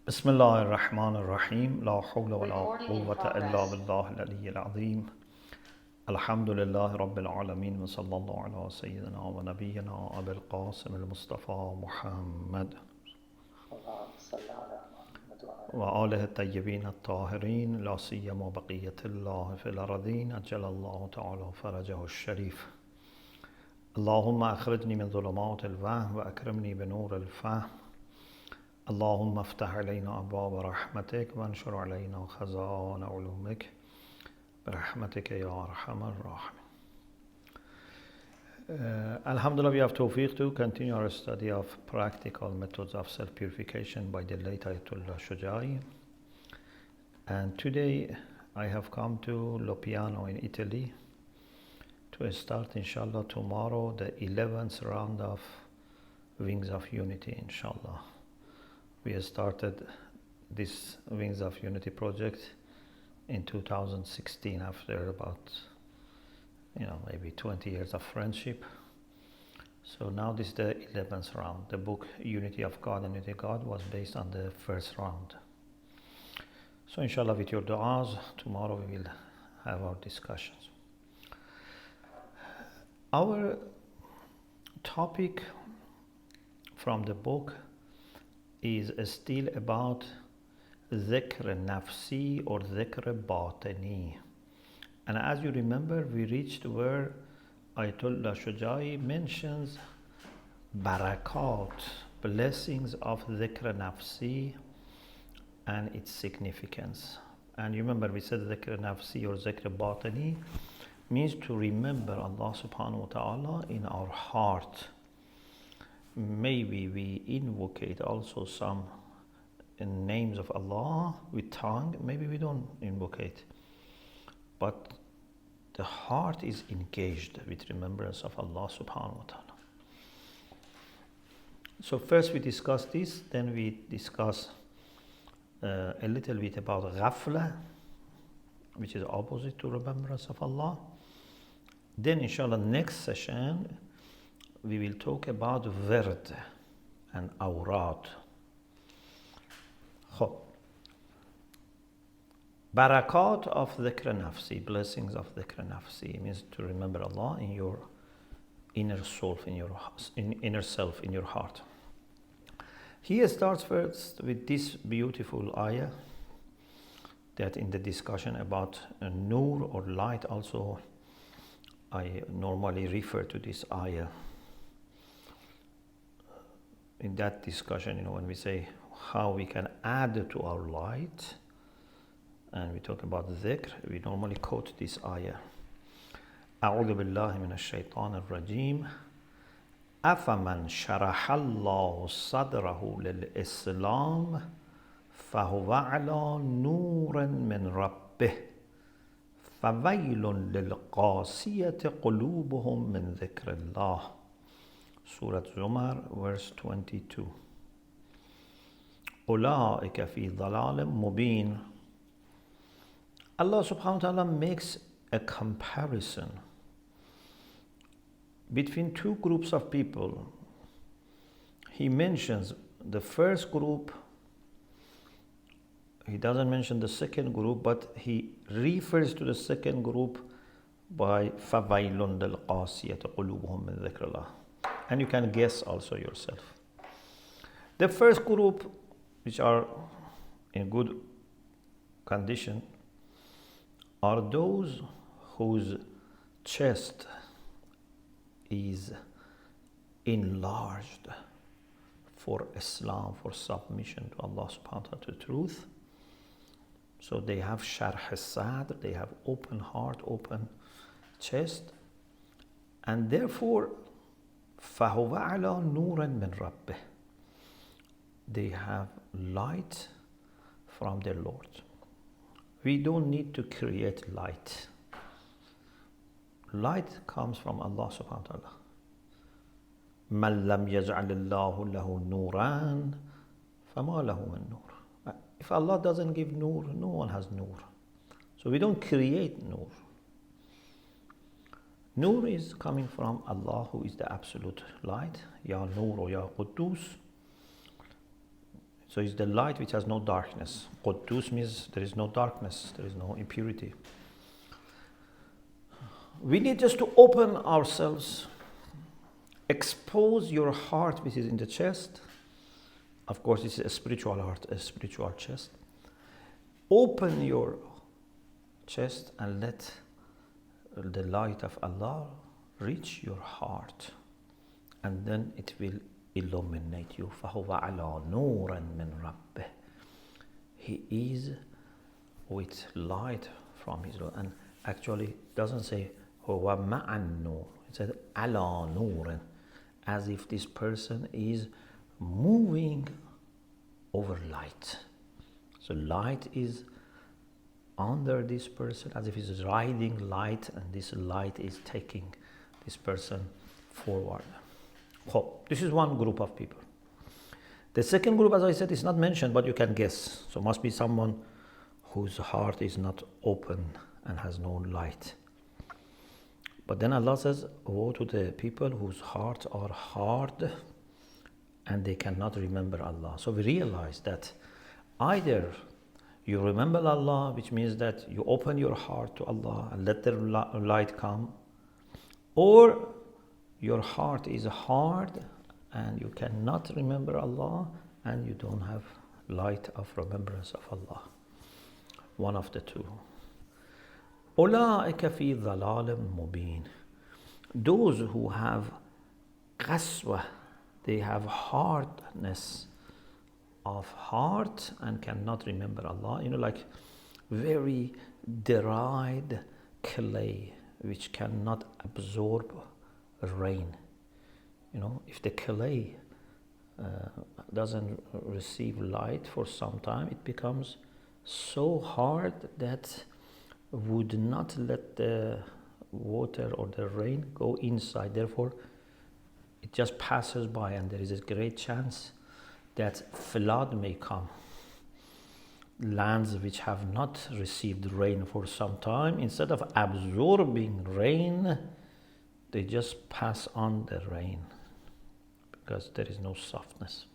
بسم الله الرحمن الرحيم لا حول ولا قوة إلا بالله العلي العظيم الحمد لله رب العالمين وصلى الله على سيدنا ونبينا أبي القاسم المصطفى محمد وآله الطيبين الطاهرين لا سيما بقية الله في الأرضين أجل الله تعالى فرجه الشريف اللهم أخرجني من ظلمات الوهم وأكرمني بنور الفهم اللهم افتح علينا أبواب رحمتك وانشر علينا خزائن علومك برحمتك يا أرحم الراحمين. Alhamdulillah, we have tawfiq to continue our study of practical methods of self-purification by the late Ayatollah Shojai. And today I have come to Lopiano in Italy to start, inshallah, tomorrow the 11th round of Wings of Unity, inshallah. We started this Wings of Unity project in 2016 after about, maybe 20 years of friendship. So now this is the 11th round. The book Unity of God and Unity of God was based on the first round. So inshallah, with your du'as, tomorrow we will have our discussions. Our topic from the book is still about dhikr-e or dhikr-e. And as you remember, we reached where Ayatollah Shojai mentions barakat, blessings of dhikr-e and its significance. And you remember we said dhikr-e or dhikr-e means to remember Allah subhanahu wa ta'ala in our heart. Maybe we invocate also some names of Allah with tongue, maybe we don't invocate, but the heart is engaged with remembrance of Allah subhanahu wa ta'ala. So first we discuss this, then we discuss a little bit about ghafla, which is opposite to remembrance of Allah. Then inshallah next session we will talk about wird and awrad. Barakat of dhikr-e, blessings of dhikr-e means to remember Allah in your inner soul, in your inner self, in your heart. He starts first with this beautiful ayah that in the discussion about nur or light also I normally refer to this ayah. In that discussion, when we say how we can add to our light, and we talk about dhikr, we normally quote this ayah. أعوذ بالله من الشيطان الرجيم أفمن شرح الله صدره للإسلام فهو على نور من ربه فويل للقاسية قلوبهم من ذكر الله. Surah Zumar, verse 22. أولئك في ضلال مبين. Allah subhanahu wa ta'ala makes a comparison between two groups of people. He mentions the first group, he doesn't mention the second group, but he refers to the second group by فَوَيْلٌ لِلْقَاسِيَةِ قُلُوبُهُم مِّن ذِكْرِ اللَّهِ. And you can guess also yourself. The first group, which are in good condition, are those whose chest is enlarged for Islam, for submission to Allah subhanahu wa ta'ala, to truth. So they have sharh sadr, they have open heart, open chest, and therefore فَهُوَ عَلَى نُورٍ مِّن رَبِّهِ. They have light from their Lord. We don't need to create light. Light comes from Allah subhanahu wa ta'ala. مَنْ لَمْ يَجْعَلِ اللَّهُ لَهُ نُورًا فَمَا لَهُ مِن نُور. If Allah doesn't give nur, no one has nur. So we don't create nur. Nur is coming from Allah, who is the absolute light. Ya Nur or Ya Quddus. So it's the light which has no darkness. Quddus means there is no darkness, there is no impurity. We need just to open ourselves, expose your heart which is in the chest. Of course, it's a spiritual heart, a spiritual chest. Open your chest and let the light of Allah reach your heart, and then it will illuminate you. فَهُوَ عَلَى نُورًا مِّن رَبِّهِ. He is with light from his Lord. And actually it doesn't say هُوَ مَعَ النُّورِ. It says عَلَى نُورًا, as if this person is moving over light. So light is under this person, as if he's riding light, and this light is taking this person forward. This is one group of people. The second group, as I said, is not mentioned, but you can guess. So must be someone whose heart is not open and has no light. But then Allah says, woe to the people whose hearts are hard and they cannot remember Allah. So we realize that either you remember Allah, which means that you open your heart to Allah and let the light come, or your heart is hard and you cannot remember Allah and you don't have light of remembrance of Allah. One of the two. أُولَٰئِكَ فِي ضَلَالٍ مُبِينٍ. Those who have qaswa, they have hardness of heart and cannot remember Allah. Like very dried clay which cannot absorb rain. If the clay doesn't receive light for some time, it becomes so hard that would not let the water or the rain go inside. Therefore, it just passes by, and there is a great chance that flood may come. Lands which have not received rain for some time, instead of absorbing rain, they just pass on the rain because there is no softness.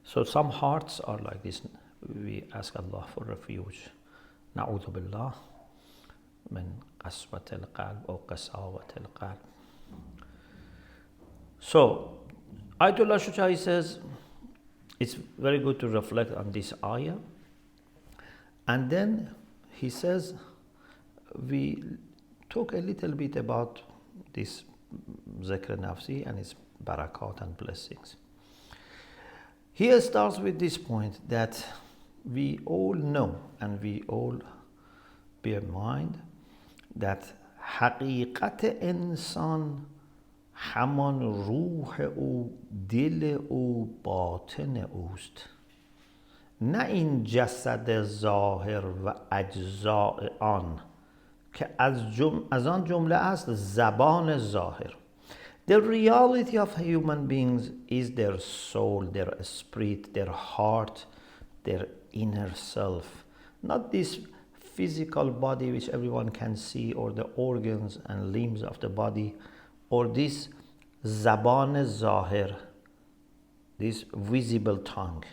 So some hearts are like this. We ask Allah for refuge. Na'udhu billah min qaswat al-qalb or qasawat al-qalb. So Ayatollah Shuchai says it's very good to reflect on this ayah, and then he says we talk a little bit about this dhikr nafsi and its barakat and blessings. He starts with this point that we all know and we all bear in mind that حقیقت انسان همان روح او، دل او، باطن اوست، نه این جسد ظاهر و اجزاء آن که از آن جمله است زبان ظاهر. The reality of human beings is their soul, their spirit, their heart, their inner self, not this physical body which everyone can see, or the organs and limbs of the body, or this zaban zahir, this visible tongue.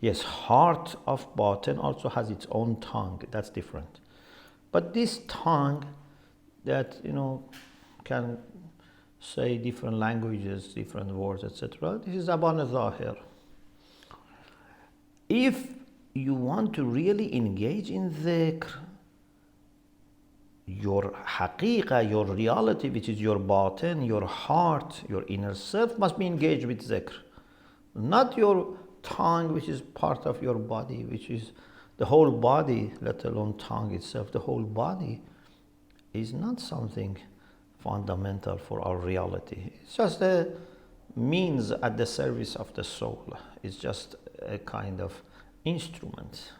Yes, heart of batin also has its own tongue, that's different. But this tongue that, can say different languages, different words, etc., this is zaban zahir. If you want to really engage in dhikr, your haqiqa, your reality, which is your batin, your heart, your inner self, must be engaged with dhikr. Not your tongue, which is part of your body, which is the whole body, let alone tongue itself. The whole body is not something fundamental for our reality. It's just a means at the service of the soul. It's just a kind of instrument,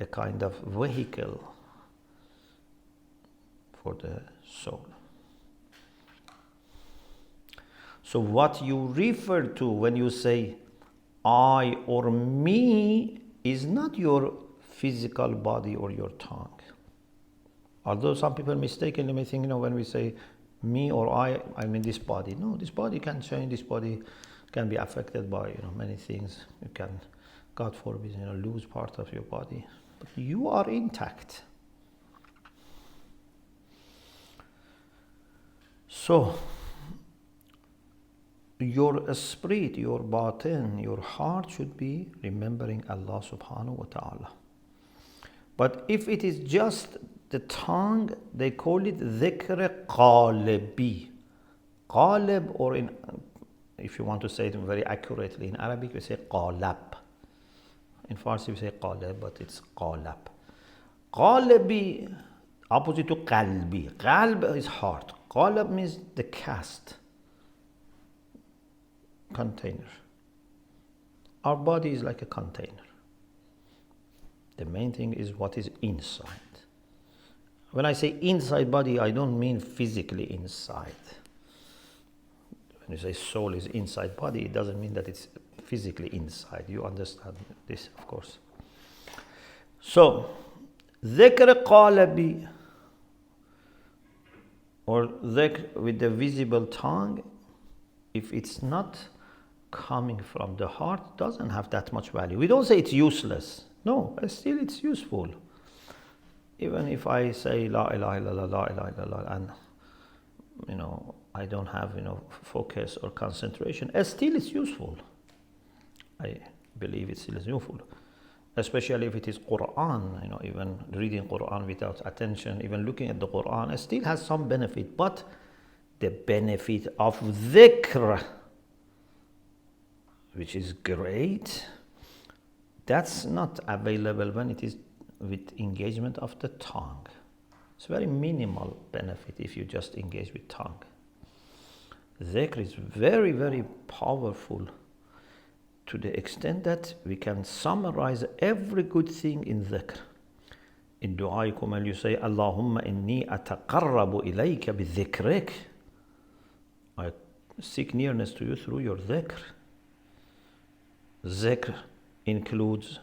a kind of vehicle for the soul. So what you refer to when you say I or me is not your physical body or your tongue. Although some people mistakenly may think, when we say me or I mean this body. No, this body can change, this body can be affected by many things. You can, God forbid, lose part of your body, but you are intact. So your spirit, your batin, your heart should be remembering Allah subhanahu wa ta'ala. But if it is just the tongue, they call it dhikr-e qalibi. Qalib, or if you want to say it very accurately, in Arabic we say qalab. In Farsi we say qalib, but it's qalab. Qalibi, opposite to qalbi. Qalb is heart. Qalab means the cast, container. Our body is like a container. The main thing is what is inside. When I say inside body, I don't mean physically inside. When you say soul is inside body, it doesn't mean that it's physically inside. You understand this, of course. So, dhikr qalabi, or dhikr with the visible tongue, if it's not coming from the heart, doesn't have that much value. We don't say it's useless. No, still it's useful. Even if I say la ilaha illallah, la ilaha illallah, and I don't have focus or concentration, still it's useful. I believe it's still useful, especially if it is Quran. Even reading Quran without attention, even looking at the Quran, still has some benefit. But the benefit of dhikr, which is great, that's not available when it is with engagement of the tongue. It's very minimal benefit if you just engage with tongue. Dhikr is very, very powerful to the extent that we can summarize every good thing in dhikr. In du'aikum, when you say, Allahumma inni ataqarrabu ilayka bi-dhikrik, I seek nearness to you through your dhikr. Dhikr includes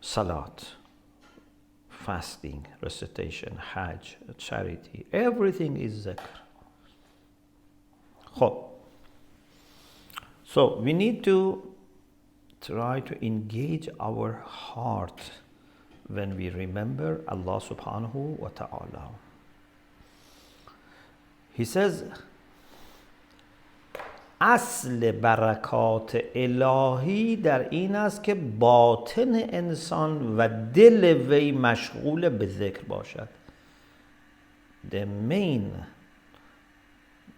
salat, fasting, recitation, hajj, charity. Everything is dhikr. So we need to try to engage our heart when we remember Allah subhanahu wa ta'ala. He says, اصل برکات الهی در این است که باطن انسان و دل وی مشغول به ذکر باشد. The main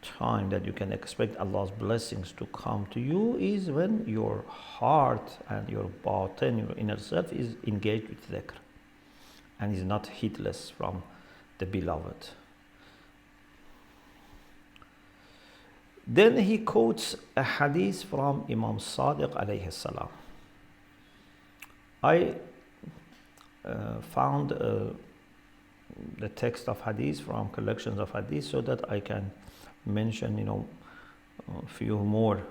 time that you can expect Allah's blessings to come to you is when your heart and your batin, your inner self, is engaged with dhikr and is not heedless from the beloved. Then he quotes a hadith from Imam Sadiq alayhi salam. I found the text of hadith from collections of hadith so that I can mention, a few more,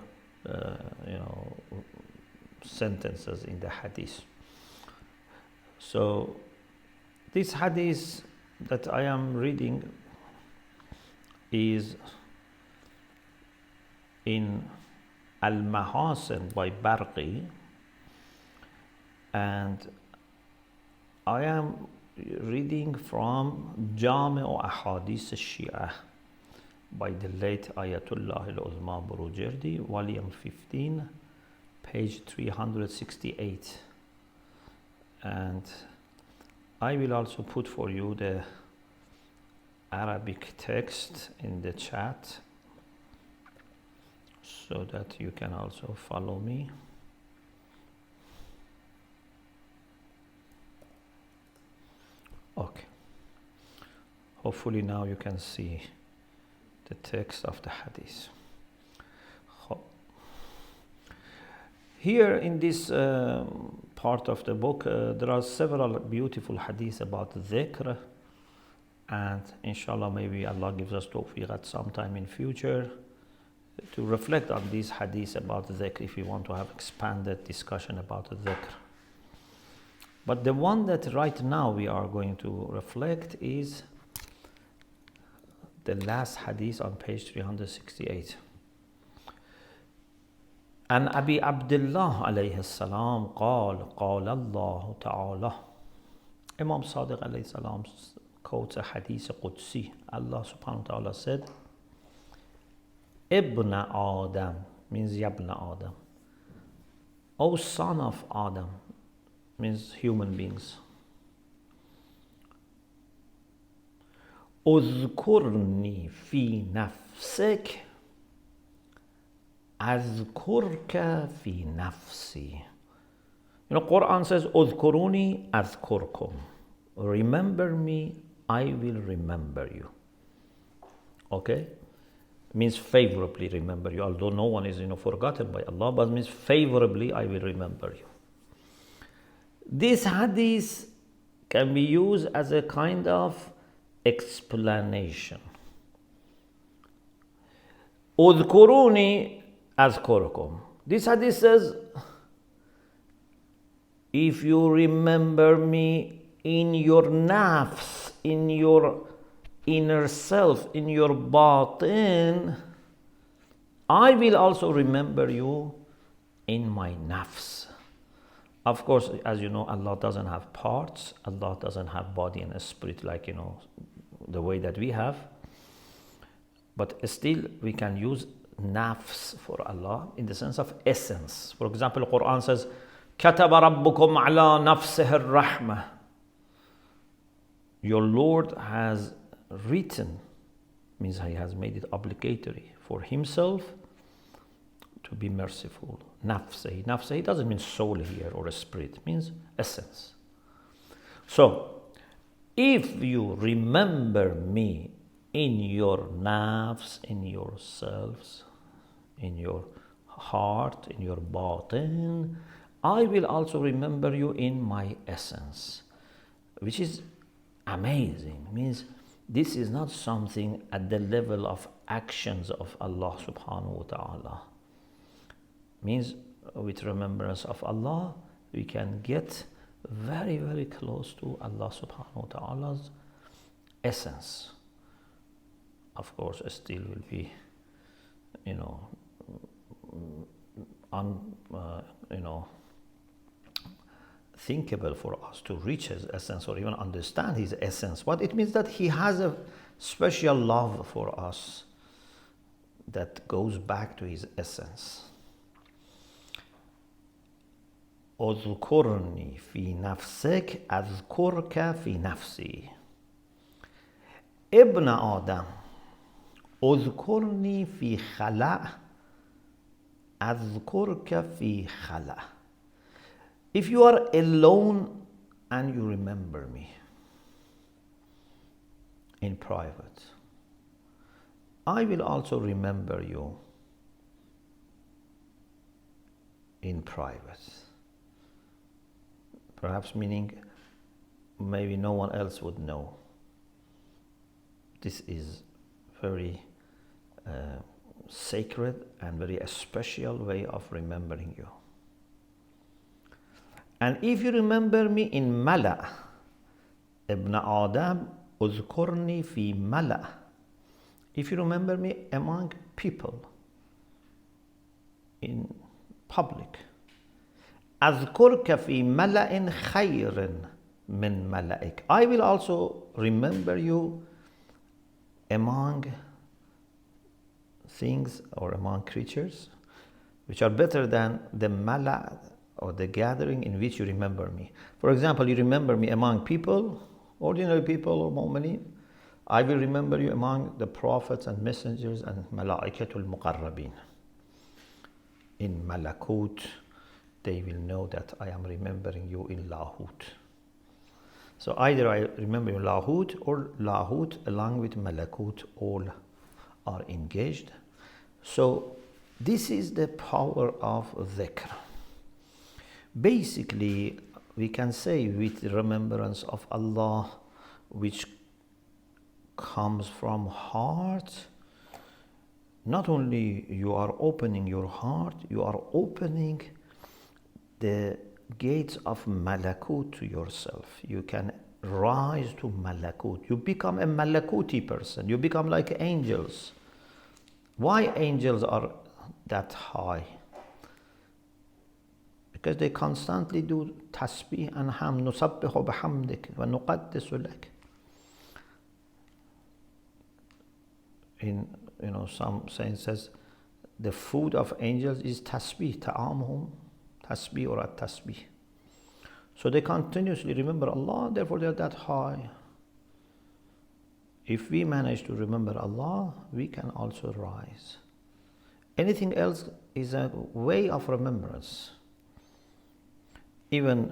sentences in the hadith. So this hadith that I am reading is in Al-Mahasin by Barqi, and I am reading from Jami' Ahadith al-Shia by the late Ayatollah al-Uzma Burujerdi, volume 15, page 368. And I will also put for you the Arabic text in the chat so that you can also follow me. Okay. Hopefully now you can see the text of the hadith. Here in this part of the book, there are several beautiful hadiths about dhikr, and inshallah maybe Allah gives us tawfiq at some time in future to reflect on these hadiths about dhikr if we want to have expanded discussion about dhikr. But the one that right now we are going to reflect is the last hadith on page 368. عن أبي عبد الله عليه السلام قال قال الله تعالى. Imam Sadiq alayhi salam quotes a hadith Qudsi. Allah subhanahu wa ta'ala said, Ibn Adam means Yabna Adam. O son of Adam means human beings. اذكرني في نفسك أذكرك في نفسي. You know, Quran says, اذكروني أذكركم. Remember me, I will remember you. Okay? Means favorably remember you. Although no one is, forgotten by Allah, but means favorably I will remember you. This hadith can be used as a kind of explanation. اذكروني أذكركم. This hadith says, if you remember me in your nafs, in your inner self, in your batin, I will also remember you in my nafs. Of course, as you know, Allah doesn't have parts. Allah doesn't have body and a spirit like, the way that we have. But still, we can use nafs for Allah in the sense of essence. For example, the Quran says, كَتَبَ رَبُّكُمْ عَلَى نَفْسِهِ الرَّحْمَةِ. Your Lord has written, means He has made it obligatory for Himself to be merciful. Nafsahi. Nafsahi doesn't mean soul here or a spirit, it means essence. So, if you remember me in your nafs, in yourselves, in your heart, in your batin, I will also remember you in my essence, which is amazing. Means this is not something at the level of actions of Allah subhanahu wa ta'ala. Means with remembrance of Allah, we can get very, very close to Allah subhanahu wa ta'ala's essence. Of course, still will be, thinkable for us to reach His essence or even understand His essence. But it means that He has a special love for us that goes back to His essence. اذكرني في نفسك أذكرك في نفسي. ابن آدم اذكرني في خلأ أذكرك في خلأ. If you are alone and you remember me in private, I will also remember you in private. Perhaps meaning maybe no one else would know. This is very sacred and very special way of remembering you. And if you remember me in mala, Ibn Adam, uzkurni fi mala. If you remember me among people, in public, أذكرك في ملأ خير من ملئك. I will also remember you among things or among creatures which are better than the mala or the gathering in which you remember me. For example, you remember me among people, ordinary people or mu'mineen. I will remember you among the prophets and messengers and malaikatul muqarrabin. In malakut, they will know that I am remembering you in lahut. So either I remember you in lahut or lahut along with malakut, all are engaged. So this is the power of dhikr. Basically, we can say with the remembrance of Allah, which comes from heart, not only you are opening your heart, you are opening the gates of malakut to yourself. You can rise to malakut. You become a malakuti person. You become like angels. Why angels are that high? because they constantly do tasbih and ham, nusabbihu bihamdik wa nuqaddisu lak. In some saying says the food of angels is tasbih, ta'amuhum tasbih or at-tasbih. So they continuously remember Allah, therefore they are that high. If we manage to remember Allah, we can also rise. Anything else is a way of remembrance. Even,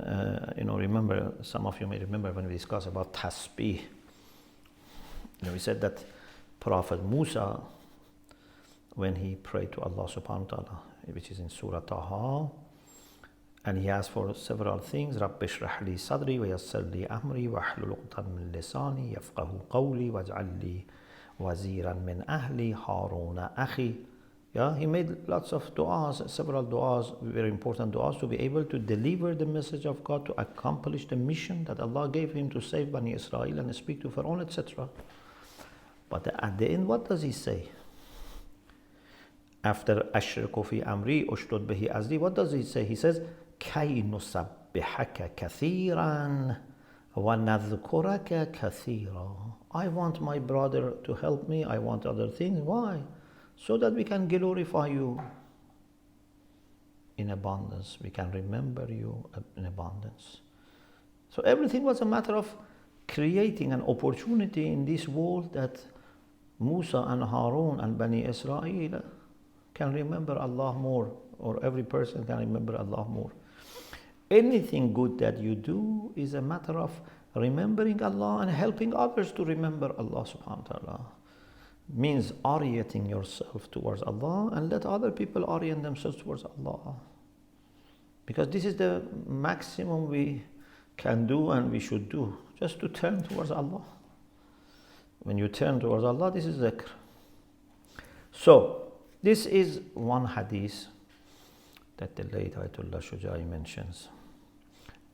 remember, some of you may remember when we discussed about tasbih. We said that Prophet Musa, when he prayed to Allah subhanahu wa ta'ala, which is in Surah Taha, and he asked for several things, رَبِّ اشْرَحْ لِي صَدْرِي وَيَسِّرْ لِي أَمْرِي وَاحْلُلْ عُقْدَةً مِّن لِّسَانِي يَفْقَهُوا قَوْلِي وَاجْعَل لِّي وَزِيرًا مِّنْ أَهْلِي هَارُونَ أَخِي. Yeah, he made lots of du'as, several du'as, very important du'as, to be able to deliver the message of God, to accomplish the mission that Allah gave him to save Bani Israel and speak to Pharaoh, etc. But at the end, what does he say? After ashriku fi amri ushdud bihi azri, what does he say? He says, كَيْ نُسَبِّحَكَ كَثِيرًا وَنَذْكُرَكَ كَثِيرًا. I want my brother to help me. I want other things. Why? So that we can glorify you in abundance. We can remember you in abundance. So everything was a matter of creating an opportunity in this world that Musa and Harun and Bani Israel can remember Allah more, or every person can remember Allah more. Anything good that you do is a matter of remembering Allah and helping others to remember Allah subhanahu wa ta'ala. Means orienting yourself towards Allah and let other people orient themselves towards Allah. Because this is the maximum we can do and we should do, just to turn towards Allah. When you turn towards Allah, this is dhikr. So, this is one hadith that the late Ayatollah Shujai mentions.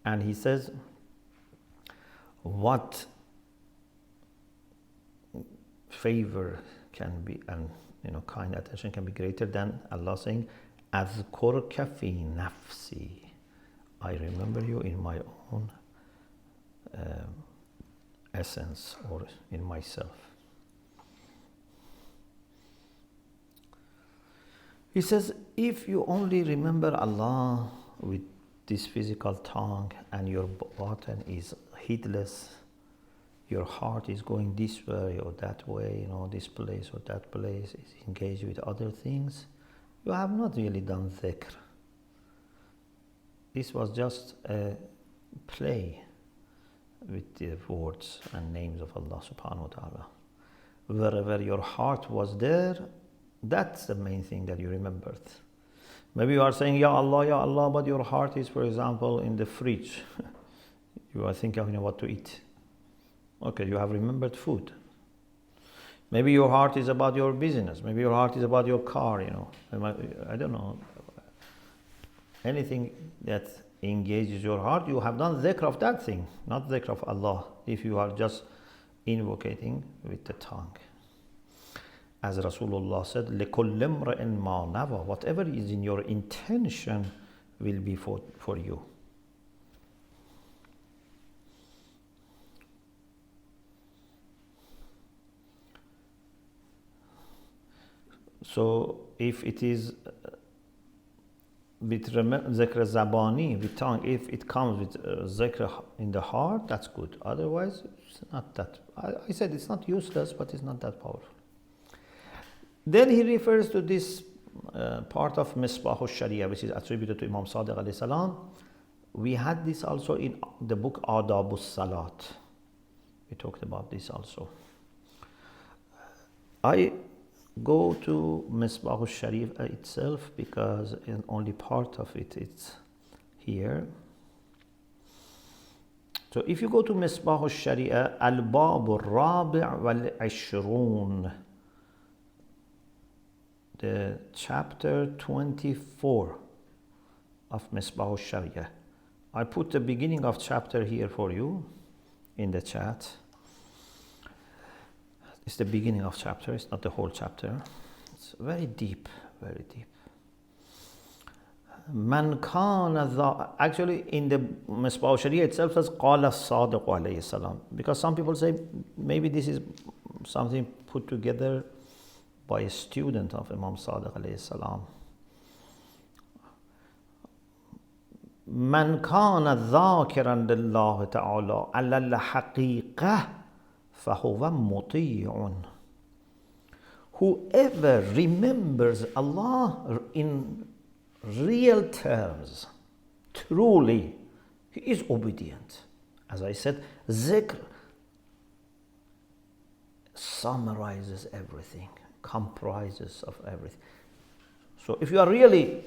And he says, what favor can be, and kind attention can be greater than Allah saying, أَذْكُرْكَ فِي نَفْسِي. I remember you in my own essence, or in myself. He says, if you only remember Allah with this physical tongue and your batin is heedless, your heart is going this way or that way, this place or that place, is engaged with other things, you have not really done dhikr. This was just a play with the words and names of Allah subhanahu wa ta'ala. Wherever your heart was there, that's the main thing that you remembered. Maybe you are saying, Ya Allah, but your heart is, for example, in the fridge. You are thinking what to eat. Okay, you have remembered food. Maybe your heart is about your business. Maybe your heart is about your car, I don't know. Anything that engages your heart, you have done dhikr of that thing, not dhikr of Allah, if you are just invocating with the tongue. As Rasulullah said, لِكُلِّ امْرِئٍ مَا نَوَى. Whatever is in your intention will be for you. So if it is with dhikr zabani, with tongue, if it comes with dhikr in the heart, that's good. Otherwise, it's not that. I said it's not useless, but it's not that powerful. Then he refers to this part of Misbah al-Sharia, which is attributed to Imam Sadiq alayhi salam. We had this also in the book Adab al-Salat. We talked about this also. I go to Misbah al-Sharif itself because in only part of it it's here. So if you go to Misbah al-Sharia, Al-Bab al-Rabi' wal-Ishrun, the chapter 24 of Misbah al-Sharia. I put the beginning of chapter here for you in the chat. It's the beginning of chapter, it's not the whole chapter. It's very deep, very deep. Man kana dha, actually in the Misbah Sharia itself says qala Sadiq alayhi salam, because some people say maybe this is something put together by a student of Imam Sadiq alayhi salam. Man kana dhakiran lillahi ta'ala ala al-haqiqah fahuwa muti'un. Whoever remembers Allah in real terms, truly, he is obedient. As I said, dhikr summarizes everything, comprises of everything. So if you are really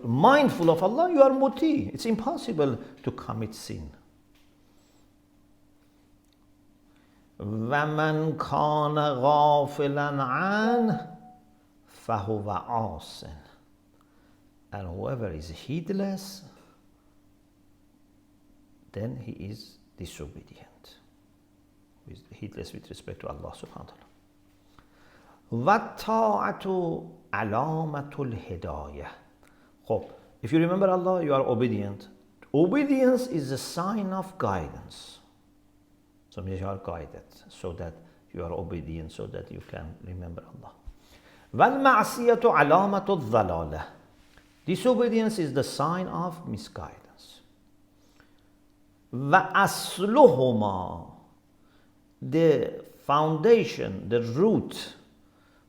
mindful of Allah, you are muti. It's impossible to commit sin. وَمَنْ كَانَ غَافِلًا عَنْهُ فَهُوَ عَاصٍ. And whoever is heedless, then he is disobedient. He is heedless with respect to Allah subhanahu wa ta'ala. وَالطَّاعَةُ عَلَامَةُ الْهِدَايَةِ. If you remember Allah, you are obedient. Obedience is a sign of guidance. So you are guided, so that you are obedient, so that you can remember Allah. وَالْمَعْصِيَةُ عَلَامَةُ الضَّلَالَةِ. Disobedience is the sign of misguidance. وَأَصْلُهُمَا. The foundation, the root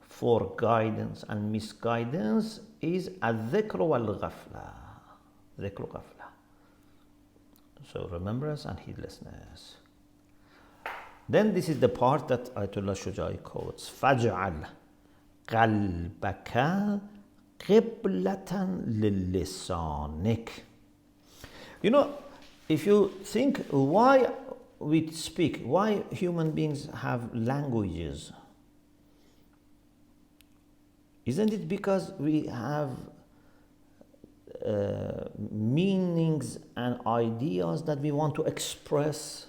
for guidance and misguidance is الذكر والغفلة. ذكر غفلة. So remembrance and heedlessness. Then this is the part that Ayatollah Shujai quotes. فَاجْعَلْ قَلْبَكَ قِبْلَةً لِلِّسَانِكَ. You know, if you think why we speak, why human beings have languages, isn't it because we have meanings and ideas that we want to express?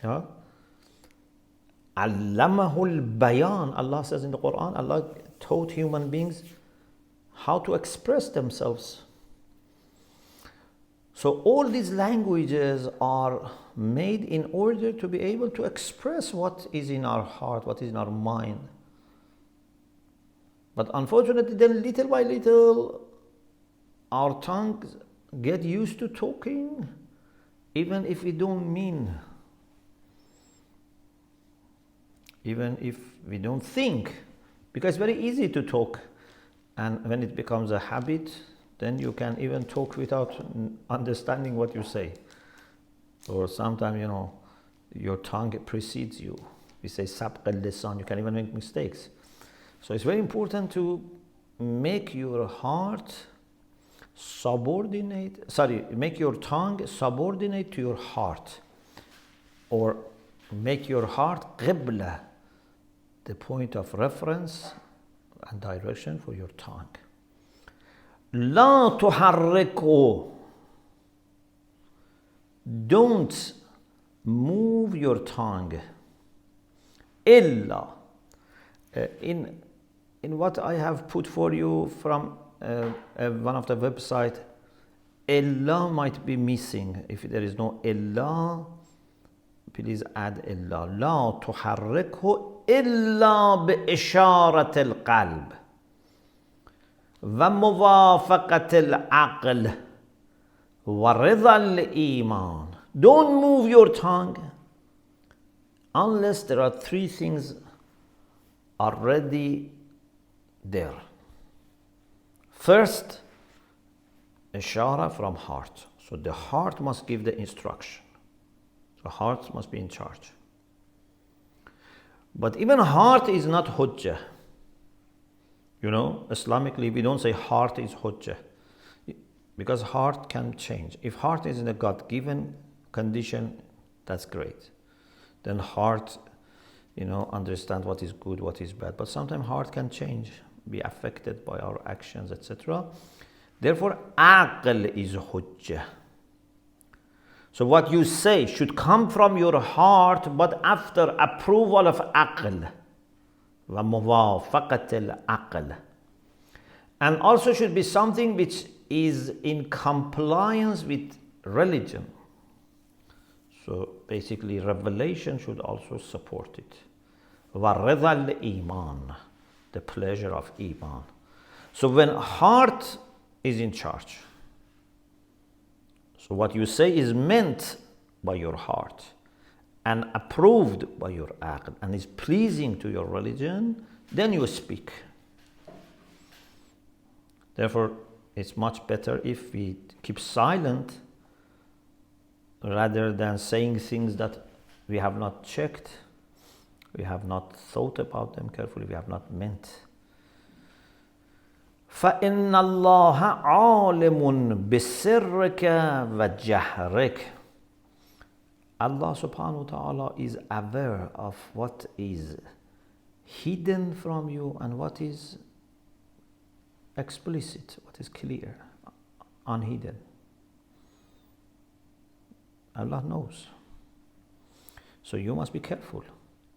Yeah. Allamahul bayan. Allah says in the Quran, Allah taught human beings how to express themselves. So all these languages are made in order to be able to express what is in our heart, what is in our mind. But unfortunately, then little by little, our tongues get used to talking, even if we don't mean. Even if we don't think, because it's very easy to talk, and when it becomes a habit, then you can even talk without understanding what you say. Or sometimes, you know, your tongue precedes you. We say sabq al-lisan, you can even make mistakes. So it's very important to make your heart make your tongue subordinate to your heart, or make your heart qibla, the point of reference and direction for your tongue. لا تحركه. Don't move your tongue. إلا. In what I have put for you from one of the website, إلا might be missing. If there is no إلا, please add إلا. لا تحركه إلا بإشارة القلب وموافقة العقل ورضا الإيمان. Don't move your tongue unless there are three things already there. First, ishara from heart. So the heart must give the instruction. The heart must be in charge. But even heart is not hujjah. You know, Islamically, we don't say heart is hujjah, because heart can change. If heart is in a God-given condition, that's great. Then heart, you know, understand what is good, what is bad. But sometimes heart can change, be affected by our actions, etc. Therefore, aql is hujjah. So what you say should come from your heart, but after approval of aql. وَمُوَافَقَةِ الْعَقْلِ. And also should be something which is in compliance with religion. So basically revelation should also support it. وَرِضَى الْإِيمَانِ, the pleasure of Iman. So when heart is in charge, so what you say is meant by your heart and approved by your aql and is pleasing to your religion, then you speak. Therefore, it's much better if we keep silent rather than saying things that we have not checked, we have not thought about them carefully, we have not meant. فَإِنَّ اللَّهَ عَالِمٌ بِسِرِّكَ وَجَهْرِكَ. Allah subhanahu wa ta'ala is aware of what is hidden from you and what is explicit, what is clear, unhidden. Allah knows. So you must be careful.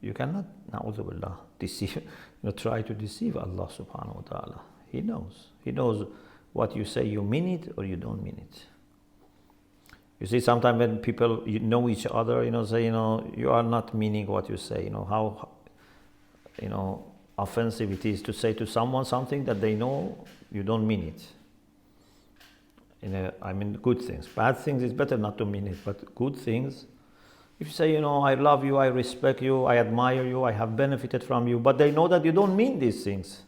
You cannot, na'udhu billah, deceive, try to deceive Allah subhanahu wa ta'ala. He knows. He knows what you say, you mean it or you don't mean it. You see, sometimes when people know each other, say, you are not meaning what you say. How, offensive it is to say to someone something that they know you don't mean it. I mean, good things. Bad things is better not to mean it, but good things. If you say, I love you, I respect you, I admire you, I have benefited from you, but they know that you don't mean these things.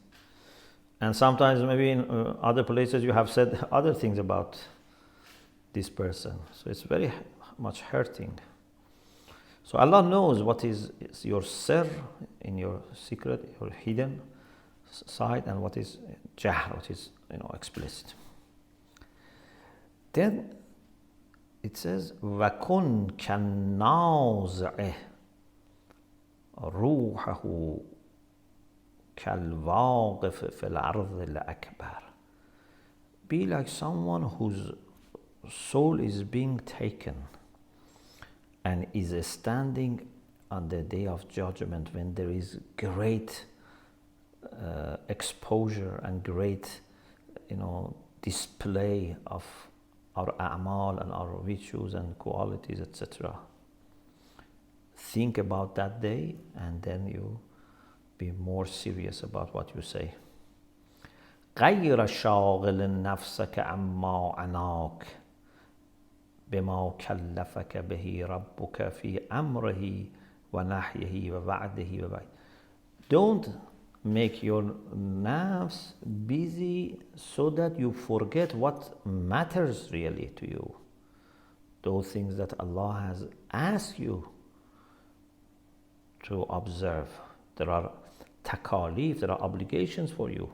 And sometimes maybe in other places you have said other things about this person. So it's very much hurting. So Allah knows what is your sir, in your secret, your hidden side, and what is jahr, what is explicit. Then it says, وَكُنْ كَالنَّازِعِ رُوحَهُ كَالْوَاقِفِ فِي الْأَرْضِ الْأَكْبَرِ. Be like someone whose soul is being taken and is standing on the day of judgment when there is great exposure and great display of our a'mal and our virtues and qualities, etc. Think about that day and then you be more serious about what you say. غير شاغل نفسك عما عناك بما كلفك به ربك في أمره ونحيه ووعده ووعده. Don't make your nafs busy so that you forget what matters really to you. Those things that Allah has asked you to observe. There are takalif, there are obligations for you.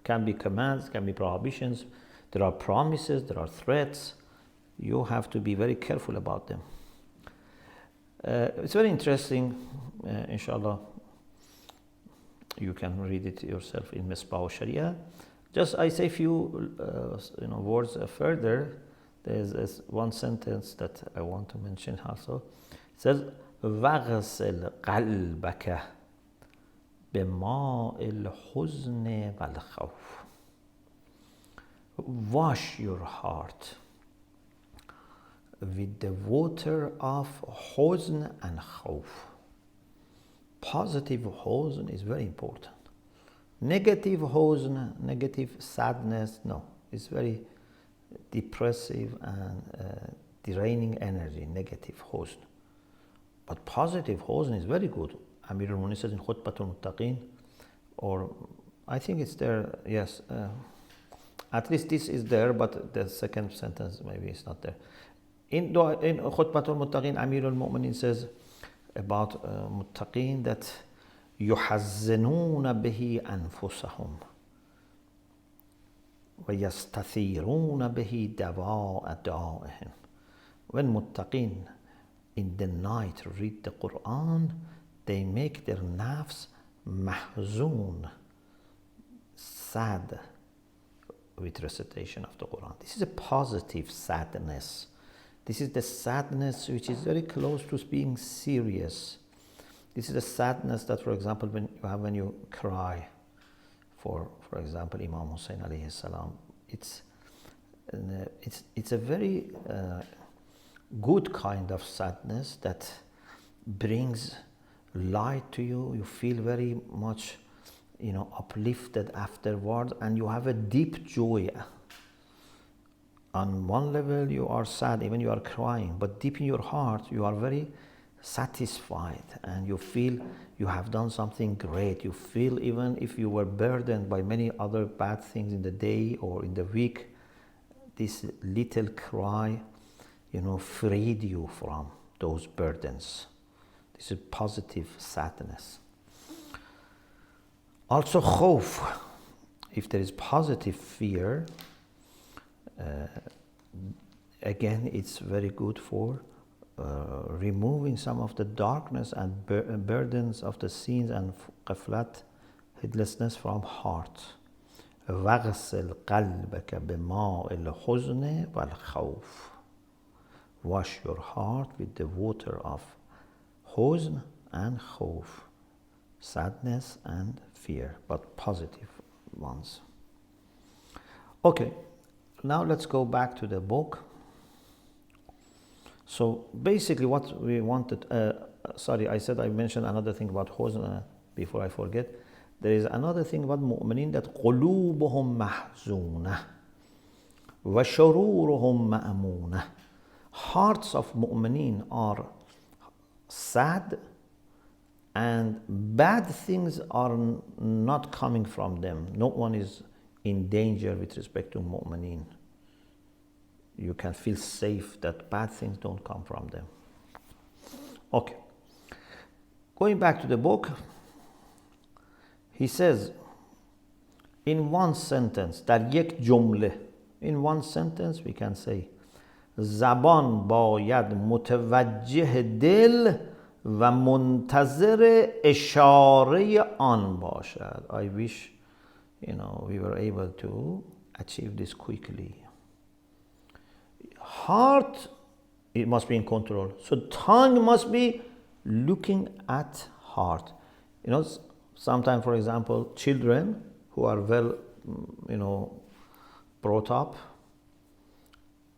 Can be commands, can be prohibitions. There are promises, there are threats. You have to be very careful about them. It's very interesting, inshallah. You can read it yourself in Misbah Sharia. Just I say a few words further. There's one sentence that I want to mention also. It says, وَغْسِلْ قَلْبَكَ بِمَاءِ الْحُزْنِ وَالْخَوْفِ. Wash your heart with the water of huzn and khawf. Positive huzn is very important. Negative huzn, negative sadness, no. It's very depressive and draining energy, negative huzn. But positive huzn is very good. Amir al-Mu'minin says in Khutbatul Muttaqin, or I think it's there, yes. At least this is there, but the second sentence maybe it's not there. In Khutbatul Muttaqin, Amir al-Mu'minin says about Muttaqin that يُحَزِّنُونَ بِهِ أَنفُسَهُمْ وَيَسْتَثِيرُونَ بِهِ دَوَاءَ دَائِهِمْ. When Muttaqin in the night read the Quran, they make their nafs mahzoon, sad with recitation of the Quran. This is a positive sadness. This is the sadness which is very close to being serious. This is the sadness that, for example, when you cry for example, Imam Hussein alayhi salam. It's a very good kind of sadness that brings light to you. You feel very much, uplifted afterwards, and you have a deep joy. On one level you are sad, even you are crying, but deep in your heart you are very satisfied, and you feel you have done something great. You feel even if you were burdened by many other bad things in the day or in the week, this little cry, freed you from those burdens. This is positive sadness. Also khawf, if there is positive fear, again it's very good for removing some of the darkness and burdens of the sins and qaflat, heedlessness from heart. وَغْسِلْ قَلْبَكَ بِمَاءِ الْحُزْنِ وَالْخَوْفِ. Wash your heart with the water of huzn and khawf, sadness and fear, but positive ones. Okay, now let's go back to the book. So basically what we wanted, I said I mentioned another thing about huzn before I forget. There is another thing about mu'minin, that قُلُوبُهُمْ مَحْزُونَةٌ وَشُرُورُهُمْ مَأْمُونَةٌ. Hearts of mu'minin are sad, and bad things are not coming from them. No one is in danger with respect to mu'minin. You can feel safe that bad things don't come from them. Okay. Going back to the book, he says, in one sentence, در یک جمله, in one sentence we can say, زبان باید متوجه دل و منتظر اشاره آن باشد. I wish, we were able to achieve this quickly. Heart, it must be in control. So tongue must be looking at heart. Sometimes, for example, children who are well, brought up,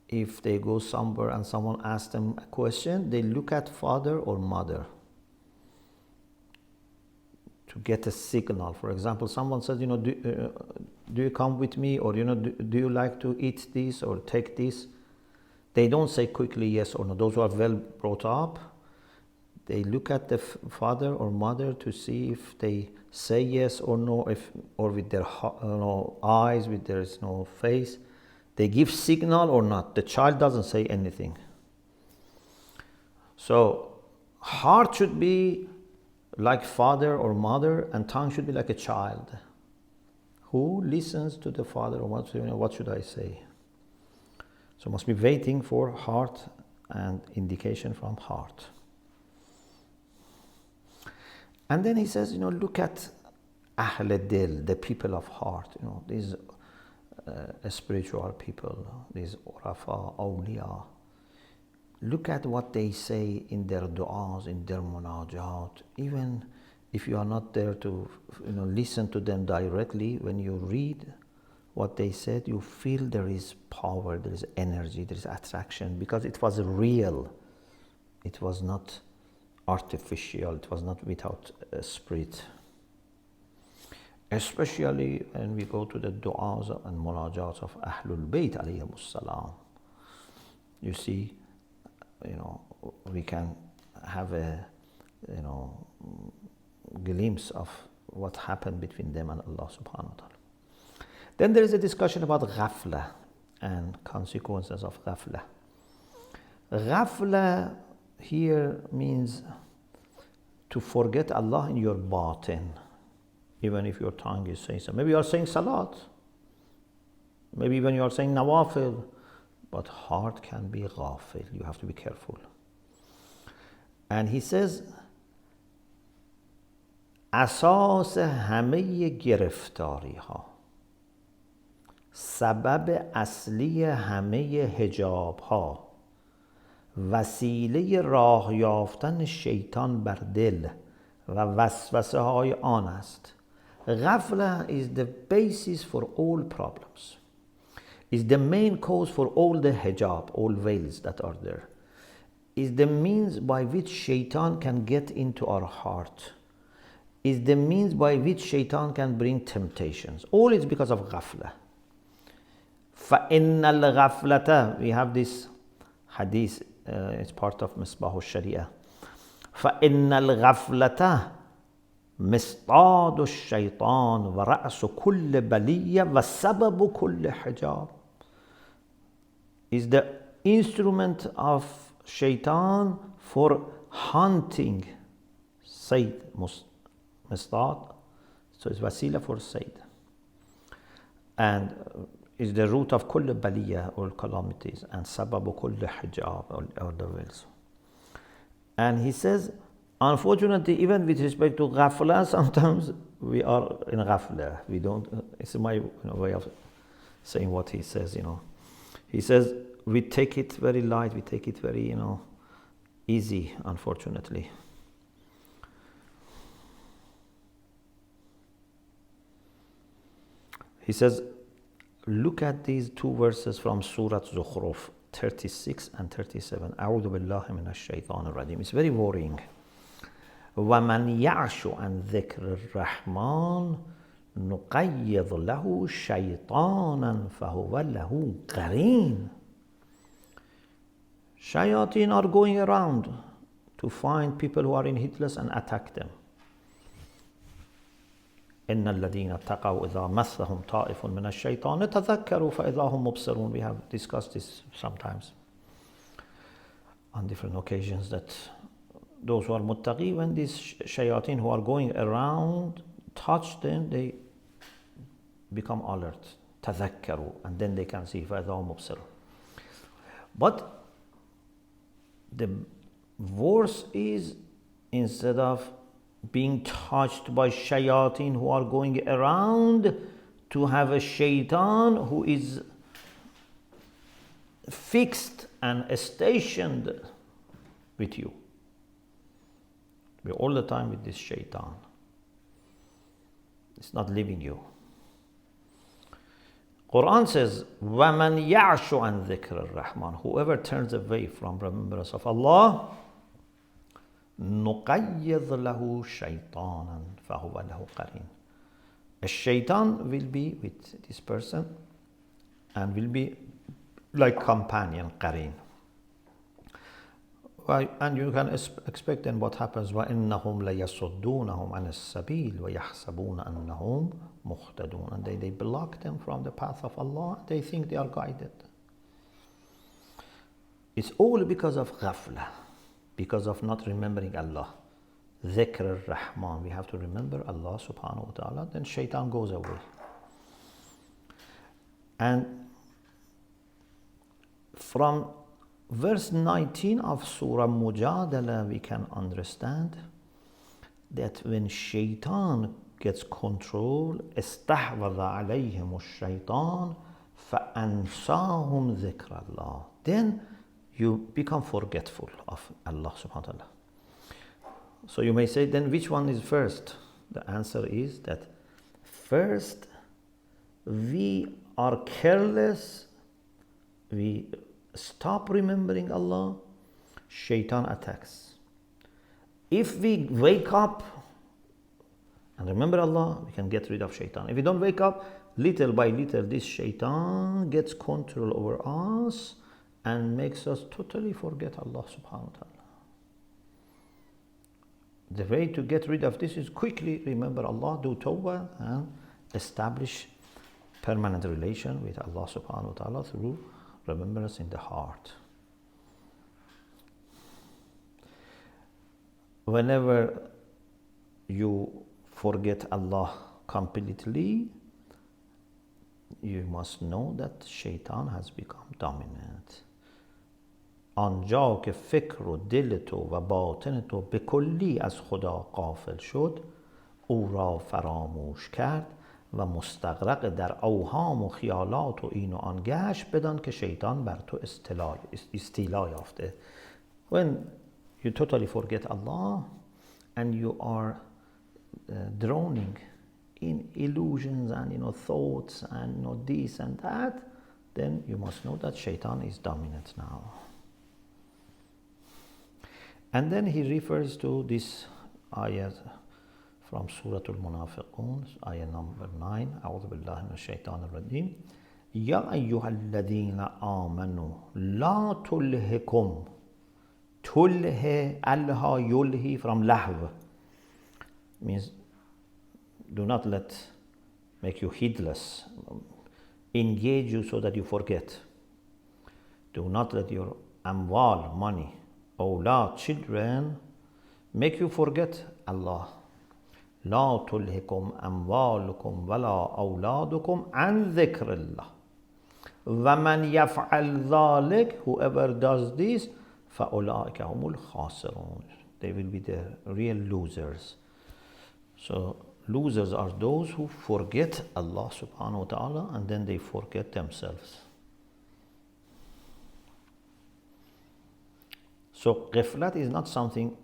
if they go somewhere and someone asks them a question, they look at father or mother to get a signal. For example, someone says, do you come with me, or do you like to eat this or take this? They don't say quickly yes or no. Those who are well brought up, they look at the father or mother to see if they say yes or no, or with their eyes, with their face, they give signal or not. The child doesn't say anything. So heart should be like father or mother, and tongue should be like a child who listens to the father or mother. What should I say? So must be waiting for heart and indication from heart. And then he says, look at Ahl Dil, the people of heart. These spiritual people, these Urafa, Awliya. Look at what they say in their du'as, in their munajat. Even if you are not there to listen to them directly, when you read what they said, you feel there is power, there is energy, there is attraction, because it was real. It was not artificial, it was not without a spirit. Especially when we go to the du'as and munajats of Ahlul Bayt alayhimus salam. You see, we can have a glimpse of what happened between them and Allah subhanahu wa ta'ala. Then there is a discussion about ghafla and consequences of ghafla. Ghafla here means to forget Allah in your batin, even if your tongue is saying so. Maybe you are saying salat, maybe even you are saying nawafil, but heart can be ghafil. You have to be careful. And he says, اساس همه گرفتاری ها، سبب اصلی همه حجاب ها، وسیله راه یافتن شیطان بر دل و وسوسه های آن است Ghafla is the basis for all problems. Is the main cause for all the hijab, all veils that are there. Is the means by which shaitan can get into our heart. Is the means by which shaitan can bring temptations. All is because of ghafla. فَإِنَّ الْغَفْلَةَ, we have this hadith, it's part of Misbah al-Sharia. فَإِنَّ الْغَفْلَةَ مِصْطَادُ الشَّيْطَانِ وَرَأْسُ كُلِّ بَلِيَّةٍ وَسَبَبُ كُلِّ حِجَابٍ. Is the instrument of shaitan for hunting Sayd, Mistad, so it's wasila for Sayd, and is the root of kull baliya, all calamities, and sababu kull hijab, all the veils. And he says, unfortunately, even with respect to ghafla, sometimes we are in ghafla. We don't, it's my way of saying what he says, He says, we take it very light, we take it very, easy, unfortunately. He says, look at these two verses from Surah Zukhruf, 36 and 37. أعوذ بالله من الشيطان الرجيم. It's very worrying. وَمَنْ يَعْشُ عَنْ ذِكْرِ الرَّحْمَنِ نُقَيِّضْ لَهُ شَيْطَانًا فَهُوَ لَهُ قَرِينٌ. Shayateen are going around to find people who are in hitless and attack them. إن الذين اتقوا إذا مسهم طائف من الشيطان تذكروا فإذا هم مبصرون. We have discussed this sometimes on different occasions, that those who are muttaqi, when these shayateen who are going around touch them, they become alert. تذكروا, and then they can see فإذا هم مبصرون. But the worse is, instead of being touched by shayateen who are going around, to have a shaitan who is fixed and stationed with you. We're all the time with this shaitan. It's not leaving you. Quran says, وَمَنْ يَعْشُ عَنْ ذِكْرِ الرَّحْمَنِ, whoever turns away from remembrance of Allah, نُقَيِّضْ لَهُ شَيْطَانًا فَهُوَ لَهُ قَرِينٌ. A shaitan will be with this person and will be like companion, qarin. And you can expect then what happens. وَإِنَّهُمْ لَيَصُدُّونَهُمْ عَنِ السَّبِيلِ وَيَحْسَبُونَ أَنَّهُمْ مُهْتَدُونَ. And they block them from the path of Allah. They think they are guided. It's all because of ghafla, because of not remembering Allah. Dhikr al-Rahman. We have to remember Allah subhanahu wa ta'ala, then shaitan goes away. And from verse 19 of Surah Mujadala, we can understand that when shaitan gets control, استحوذ عليهم الشيطان فأنساهم ذكر الله. Then you become forgetful of Allah subhanahu wa ta'ala. So you may say, then which one is first? The answer is that first we are careless, we stop remembering Allah, shaitan attacks. If we wake up and remember Allah, we can get rid of shaitan. If we don't wake up, little by little this shaitan gets control over us and makes us totally forget Allah subhanahu wa ta'ala. The way to get rid of this is quickly remember Allah, do tawbah, and establish permanent relation with Allah subhanahu wa ta'ala through remembrance in the heart. Whenever you forget Allah completely, you must know that shaitan has become dominant. آنجا که فکر و دل تو و باطن تو به کلی از خدا غافل شد، او را فراموش کرد و مستغرق در اوهام و خیالات و این و آن گشت، بدان که شیطان بر تو استیلا یافته. When you totally forget Allah and you are drowning in illusions and thoughts and this and that, then you must know that shaitan is dominant now. And then he refers to this ayah from Surah Al-Munafiqun, ayah number 9. A'udhu billahi minash shaitanir rajim. Ya ayyuhalladhina amanu la tulhikum. Tulhe, alha, yulhi, from lahw, means do not make you heedless, engage you so that you forget. Do not let your amwal, money, awlad, children, make you forget Allah. La tulhikum amwalukum wala awladukum an dhikr-e. وَمَنْ يَفْعَلْ ذَلِكَ, whoever does this, فَأُولَٰئِكَ هُمُ الْخَاسِرُونَ, they will be the real losers. So losers are those who forget Allah subhanahu wa ta'ala and then they forget themselves. So ghaflat is not something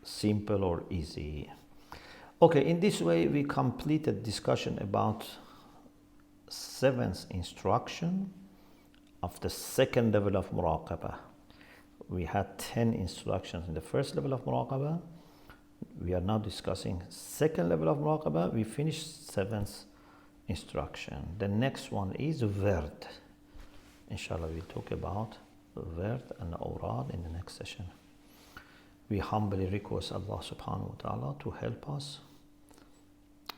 simple or easy. Okay, in this way we completed discussion about 7th instruction of the 2nd level of muraqabah. We had 10 instructions in the 1st level of muraqabah. We are now discussing 2nd level of muraqabah. We finished 7th instruction. The next one is werd. Inshallah, we'll talk about werd and awrad in the next session. We humbly request Allah subhanahu wa ta'ala to help us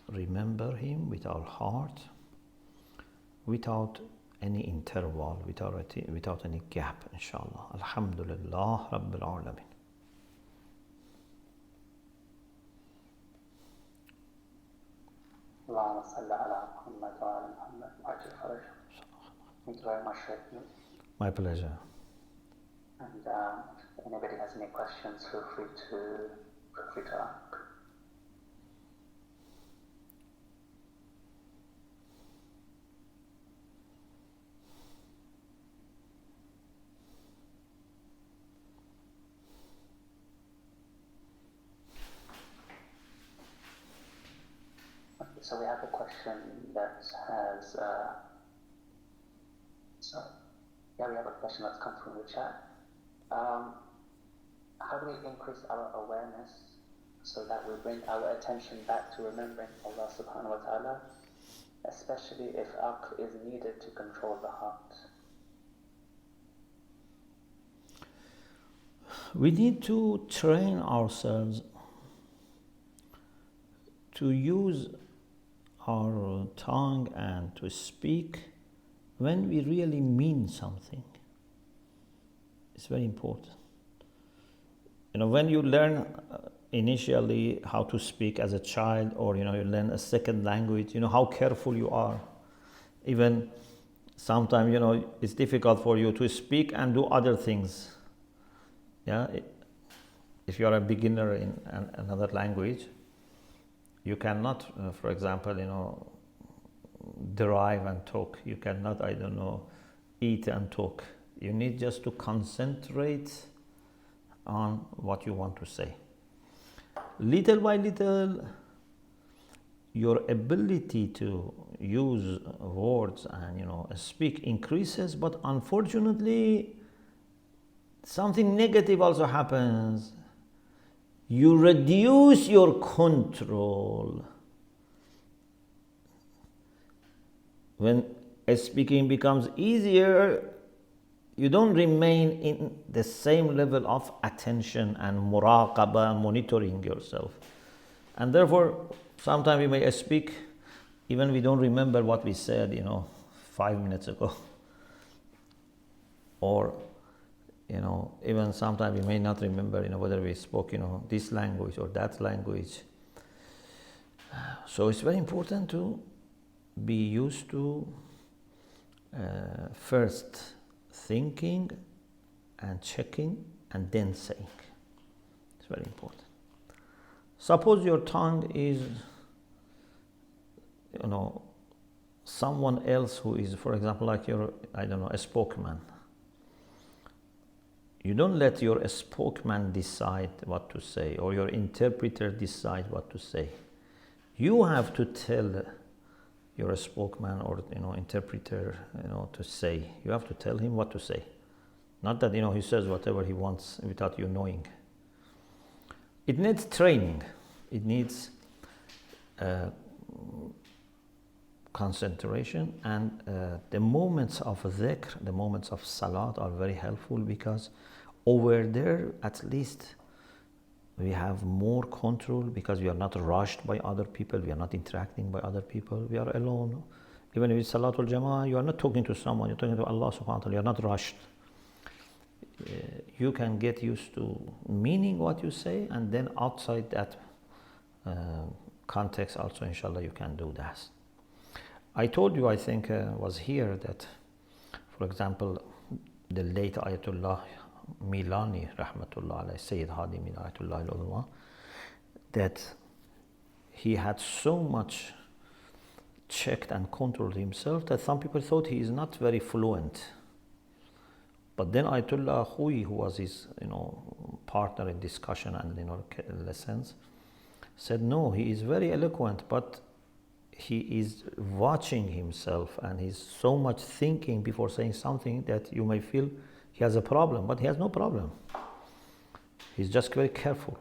remember Him with our heart, without any interval, without any gap, inshallah. Alhamdulillah Rabbil Alameen. Allahumma salli ala Muhammad wa ala Muhammad wa ajil faraj. Thank you very much, Sheikh. My pleasure. And if anybody has any questions, feel free to ask. So we have a question that has, we have a question that's come from the chat. How do we increase our awareness so that we bring our attention back to remembering Allah subhanahu wa ta'ala, especially if aql is needed to control the heart? We need to train ourselves to use our tongue and to speak when we really mean something. It's very important. When you learn initially how to speak as a child, or you learn a second language, how careful you are. Even sometimes it's difficult for you to speak and do other things. If you are a beginner in another language, you cannot, for example, drive and talk. You cannot, eat and talk. You need just to concentrate on what you want to say. Little by little, your ability to use words and speak increases, but unfortunately, something negative also happens. You reduce your control. When speaking becomes easier, you don't remain in the same level of attention and muraqabah and monitoring yourself. And therefore, sometimes we may speak, even we don't remember what we said, 5 minutes ago. Or, even sometimes we may not remember, whether we spoke, this language or that language. So it's very important to be used to first thinking and checking and then saying. It's very important. Suppose your tongue is, someone else who is, for example, like your, a spokesman. You don't let your spokesman decide what to say, or your interpreter decide what to say. You have to tell your spokesman or interpreter, to say. You have to tell him what to say. Not that he says whatever he wants without you knowing. It needs training. It needs concentration, and the moments of dhikr, the moments of salat are very helpful, because over there at least we have more control, because we are not rushed by other people, we are not interacting by other people, we are alone. Even with Salatul Jama'ah, you are not talking to someone, you're talking to Allah subhanahu wa ta'ala, you're not rushed. You can get used to meaning what you say, and then outside that context also, inshallah, you can do that. I told you, I think was here, that, for example, the late Ayatollah Milani, rahmatullah alayhi, Sayyid Hadi min Ayatollah al-Ulama, that he had so much checked and controlled himself that some people thought he is not very fluent. But then Ayatollah Khouyi, who was his partner in discussion and lessons, said no, he is very eloquent, but he is watching himself, and he's so much thinking before saying something that you may feel he has a problem, but he has no problem. He's just very careful.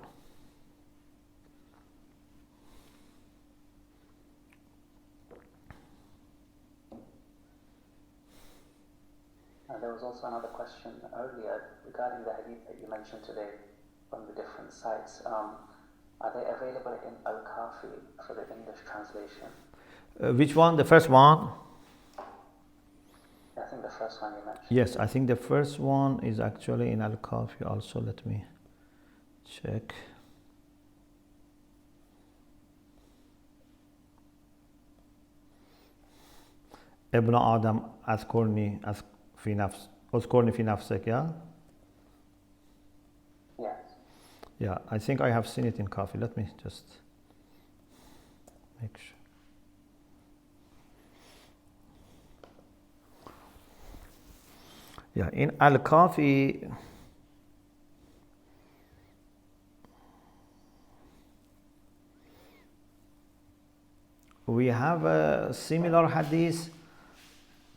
There was also another question earlier regarding the hadith that you mentioned today from the different sites. Are they available in Al-Kafi for the English translation? Which one? The first one? I think the first one you mentioned. Yes, I think the first one is actually in Al-Kafi also. Let me check. ابن آدم اذكرني في نفس اذكرني في نفسك, yeah? Yes. Yeah, I think I have seen it in Kafi. Let me just make sure. Yeah, in Al-Kafi, we have a similar hadith,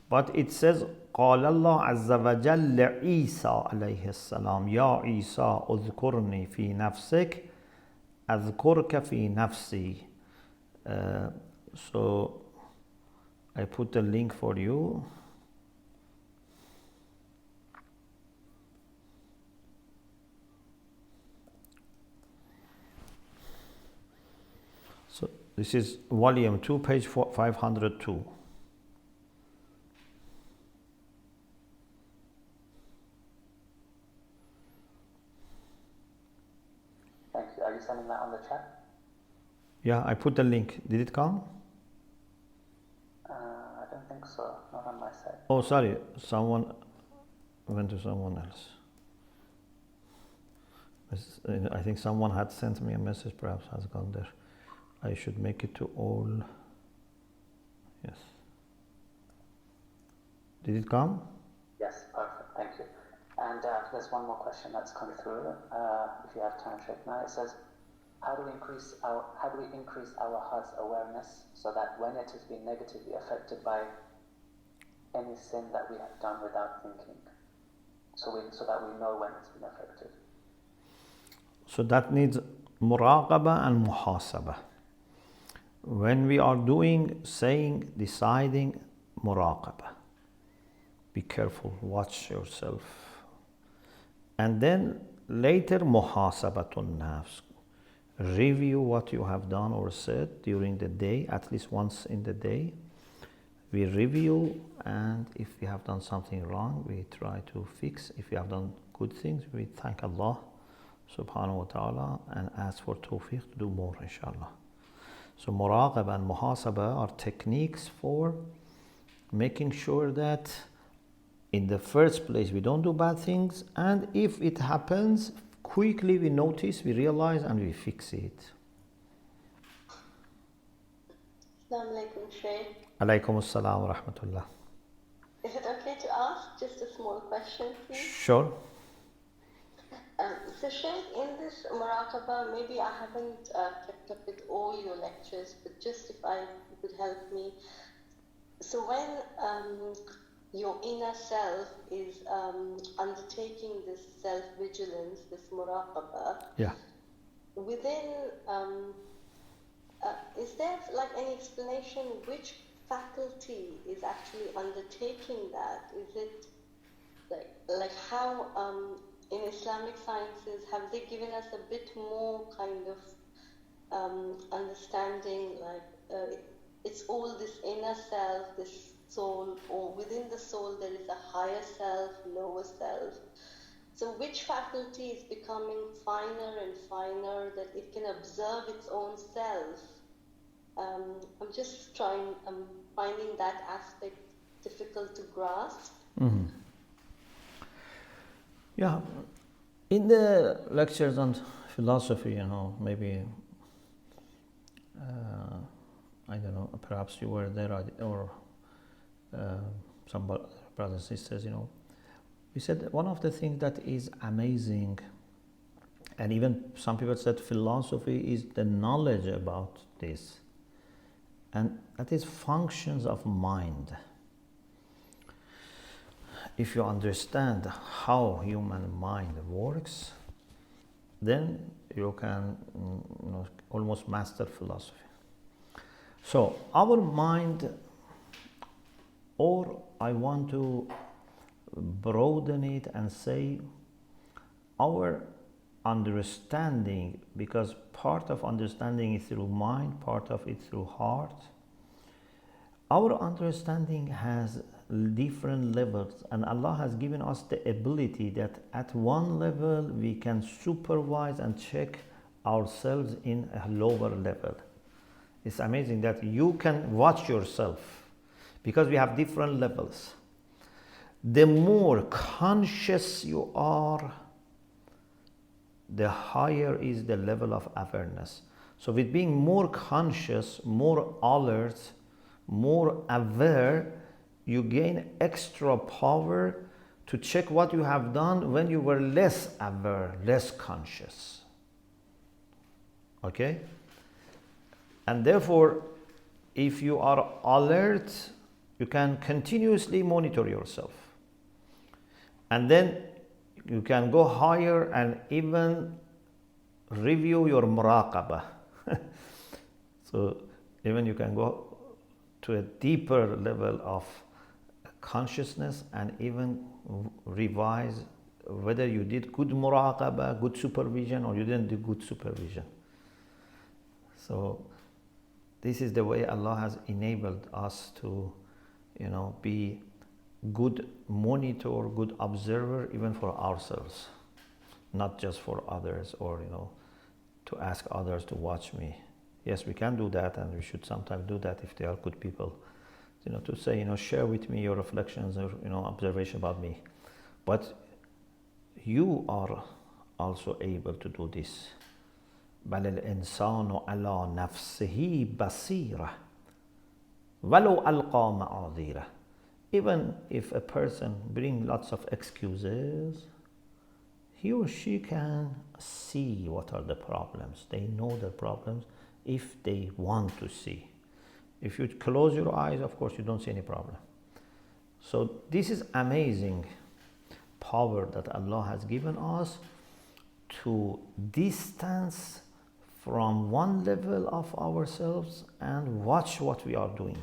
but it says قال الله عز وجل لعيسى عليه السلام يا عيسى اذكرني في نفسك أذكرك في نفسي. So I put the link for you. So this is volume 2, page 502. Thank you. Are you sending that on the chat? Yeah, I put the link. Did it come? I don't think so. Not on my side. Oh, sorry. Someone went to someone else. I think someone had sent me a message, perhaps has gone there. I should make it to all. Yes. Did it come? Yes, perfect. Thank you. And there's one more question that's come through. If you have time, Sheikh. Now it says, how do we increase our heart's awareness so that when it has been negatively affected by any sin that we have done without thinking, so that we know when it's been affected? So that needs muraqabah and muhasabah. When we are doing, saying, deciding, muraqabah. Be careful, watch yourself. And then later, muhasabatun nafs. Review what you have done or said during the day, at least once in the day. We review, and if we have done something wrong, we try to fix. If we have done good things, we thank Allah subhanahu wa ta'ala and ask for tawfiq to do more, inshallah. So muraqabah and muhasabah are techniques for making sure that in the first place we don't do bad things, and if it happens, quickly we notice, we realize, and we fix it. Assalamu alaikum, Sheikh. Alaykum assalam wa rahmatullah. Is it okay to ask just a small question, please? Sure. So Sheikh, in this muraqabah, maybe I haven't kept up with all your lectures, but just if you could help me. So when your inner self is undertaking this self-vigilance, this muraqabah, Yeah. within, is there like any explanation which faculty is actually undertaking that? Is it like how in Islamic sciences have they given us a bit more kind of understanding, like it's all this inner self, this soul, or within the soul there is a higher self, lower self. So which faculty is becoming finer and finer that it can observe its own self? I'm just finding that aspect difficult to grasp. Mm-hmm. Yeah. In the lectures on philosophy, maybe, I don't know, perhaps you were there or some brothers and sisters, we said one of the things that is amazing, and even some people said philosophy is the knowledge about this, and that is functions of mind. If you understand how human mind works, then you can almost master philosophy. So our mind, or I want to broaden it and say our understanding, because part of understanding is through mind, part of it through heart. Our understanding has different levels, and Allah has given us the ability that at one level we can supervise and check ourselves in a lower level. It's amazing that you can watch yourself because we have different levels. The more conscious you are, the higher is the level of awareness. So with being more conscious, more alert, more aware, you gain extra power to check what you have done when you were less aware, less conscious. Okay? And therefore, if you are alert, you can continuously monitor yourself. And then you can go higher and even review your muraqabah. So even you can go to a deeper level of consciousness and even revise whether you did good muraqabah, good supervision, or you didn't do good supervision. So this is the way Allah has enabled us to, be good monitor, good observer, even for ourselves, not just for others, or to ask others to watch me. Yes, we can do that, and we should sometimes do that if they are good people, to say, share with me your reflections or observation about me. But you are also able to do this. بل الإنسان على نفسه بصيرة ولو ألقى معاذيره. Even if a person brings lots of excuses, he or she can see what are the problems. They know the problems if they want to see. If you close your eyes, of course, you don't see any problem. So this is amazing power that Allah has given us to distance from one level of ourselves and watch what we are doing.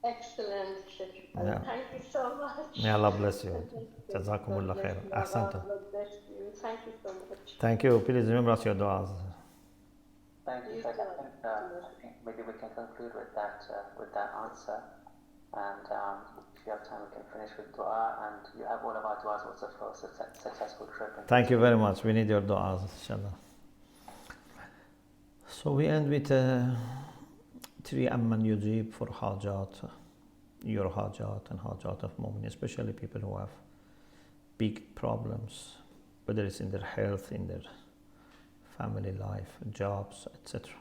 Excellent, Sheikh. Yeah. Thank you so much. May Allah bless you. Jazakumullah khair. Ahsantum. Thank you so much. Thank you. Please remember us your du'as. Thank you. I think maybe we can conclude with that answer. And if you have time, we can finish with dua. And you have all of our duas also for a successful trip. Thank you very much. We need your du'as, inshallah. So we end with 3 amman yujib for hajat, your hajat and hajat of mu'min, especially people who have big problems, whether it's in their health, in their family life, jobs, etc.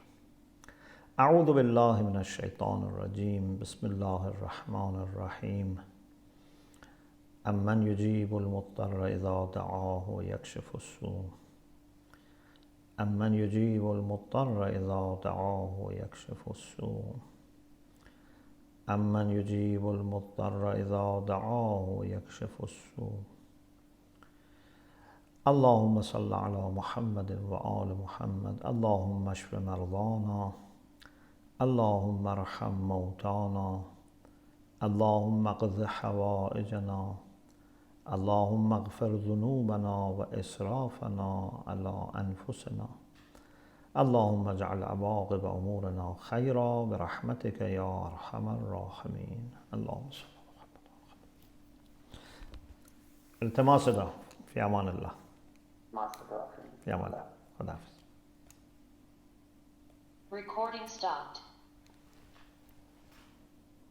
أعوذ بالله من الشيطان الرجيم بسم الله الرحمن الرحيم أمن يجيب المضطر إذا دعاه ويكشف السوء أمن يجيب المضطر إذا دعاه ويكشف السوء أمن يجيب المضطر إذا دعاه ويكشف السوء اللهم صل على محمد وآل محمد اللهم اشف مرضانا اللهم ارحم موتانا اللهم اقض حوائجنا اللهم اغفر ذنوبنا وإسرافنا على أنفسنا اللهم اجعل عواقب أمورنا خيرا برحمتك يا أرحم الراحمين اللهم صل على محمد. التماس دعاء في أمان الله. في أمان الله. خدا حافظ. Recording stopped.